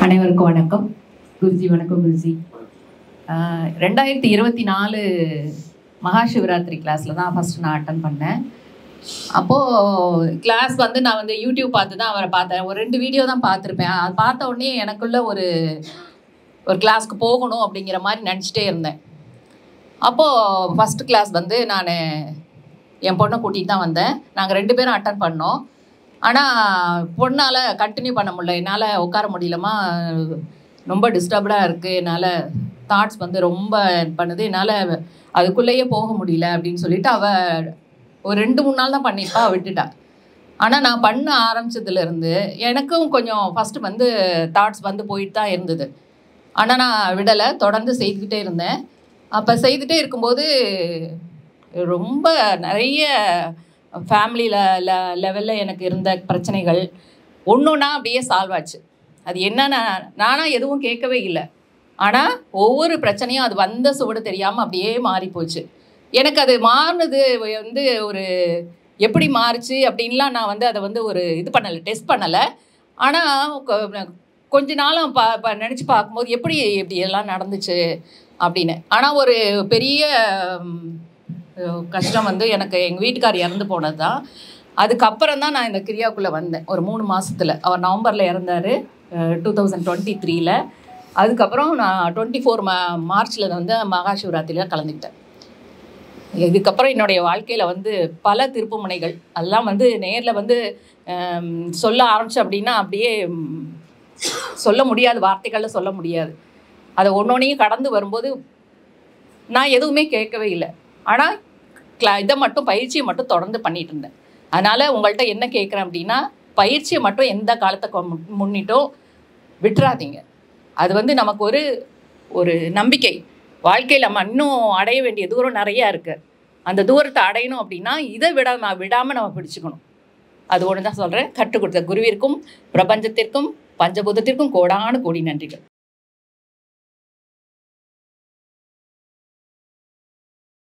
அனைவருக்கும் வணக்கம். குருஜி வணக்கம். குருஜி 2024 மகா சிவராத்திரி கிளாஸில் தான் ஃபஸ்ட்டு நான் அட்டன் பண்ணேன். அப்போது கிளாஸ் வந்து நான் வந்து யூடியூப் பார்த்து தான் அவரை பார்த்தேன். ஒரு 2 வீடியோ தான் பார்த்துருப்பேன். அது பார்த்த உடனே எனக்குள்ள ஒரு கிளாஸ்க்கு போகணும் அப்படிங்கிற மாதிரி நினச்சிட்டே இருந்தேன். அப்போது ஃபஸ்ட்டு கிளாஸ் வந்து நான் என் பொண்ணை கூட்டிகிட்டு தான் வந்தேன். நாங்கள் 2 பேரும் அட்டன் பண்ணோம். ஆனால் பொண்ணால் கண்டினியூ பண்ண முடியல. என்னால் உட்கார முடியலமா, ரொம்ப டிஸ்டர்ப்டாக இருக்குது, என்னால் தாட்ஸ் வந்து ரொம்ப பண்ணுது, என்னால் அதுக்குள்ளேயே போக முடியல அப்படின்னு சொல்லிட்டு அவள் ஒரு 2-3 நாள் தான் பண்ணியிருப்பா, விட்டுட்டா. ஆனால் நான் பண்ண ஆரம்பித்ததுலேருந்து எனக்கும் கொஞ்சம் ஃபஸ்ட்டு வந்து தாட்ஸ் வந்து போயிட்டு தான் இருந்தது. ஆனால் நான் விடலை, தொடர்ந்து செய்துக்கிட்டே இருந்தேன். அப்போ செய்துகிட்டே இருக்கும்போது ரொம்ப நிறைய ஃபேமிலியில் லெவலில் எனக்கு இருந்த பிரச்சனைகள் ஒன்றா அப்படியே சால்வ் ஆச்சு. அது என்னன்னா நானாக எதுவும் கேட்கவே இல்லை. ஆனால் ஒவ்வொரு பிரச்சனையும் அது வந்த சுவடு தெரியாமல் அப்படியே மாறி போச்சு. எனக்கு அது மாறினது வந்து ஒரு எப்படி மாறுச்சு அப்படின்லாம் நான் வந்து அதை வந்து ஒரு இது பண்ணலை, டெஸ்ட் பண்ணலை. ஆனால் கொஞ்ச நாளும் நினச்சி பார்க்கும்போது எப்படி எல்லாம் நடந்துச்சு அப்படின்னு. ஆனால் ஒரு பெரிய கஷ்டம் வந்து எனக்கு எங்கள் வீட்டுக்கார் இறந்து போனது தான். அதுக்கப்புறம் தான் நான் இந்த கிரியாவுக்குள்ளே வந்தேன். ஒரு 3 மாதத்தில். அவர் நவம்பரில் இறந்தார் 2023. அதுக்கப்புறம் நான் 24 மார்ச்சில் வந்து மகா சிவராத்திரியில் கலந்துக்கிட்டேன். இதுக்கப்புறம் என்னுடைய வாழ்க்கையில் வந்து பல திருப்பு முனைகள் அதெல்லாம் வந்து நேரில் வந்து சொல்ல ஆரம்பித்தேன் அப்படின்னா அப்படியே சொல்ல முடியாது, வார்த்தைகளில் சொல்ல முடியாது. அதை ஒன்றொன்றையும் கடந்து வரும்போது நான் எதுவுமே கேட்கவே இல்லை. ஆனால் இதை மட்டும் பயிற்சியை மட்டும் தொடர்ந்து பண்ணிகிட்டு இருந்தேன். அதனால் உங்கள்கிட்ட என்ன கேட்குறேன் அப்படின்னா, பயிற்சியை மட்டும் எந்த காலத்தை முன்னிட்டும் விட்டுறாதீங்க. அது வந்து நமக்கு ஒரு நம்பிக்கை. வாழ்க்கையில் நம்ம இன்னும் அடைய வேண்டிய தூரம் நிறையா இருக்குது. அந்த தூரத்தை அடையணும் அப்படின்னா இதை விடாமல் நம்ம பிடிச்சிக்கணும். அது ஒன்று தான் சொல்கிறேன். கற்றுக் கொடுத்த குருவிற்கும் பிரபஞ்சத்திற்கும் பஞ்சபூதத்திற்கும் கோடான கோடி நன்றிகள்.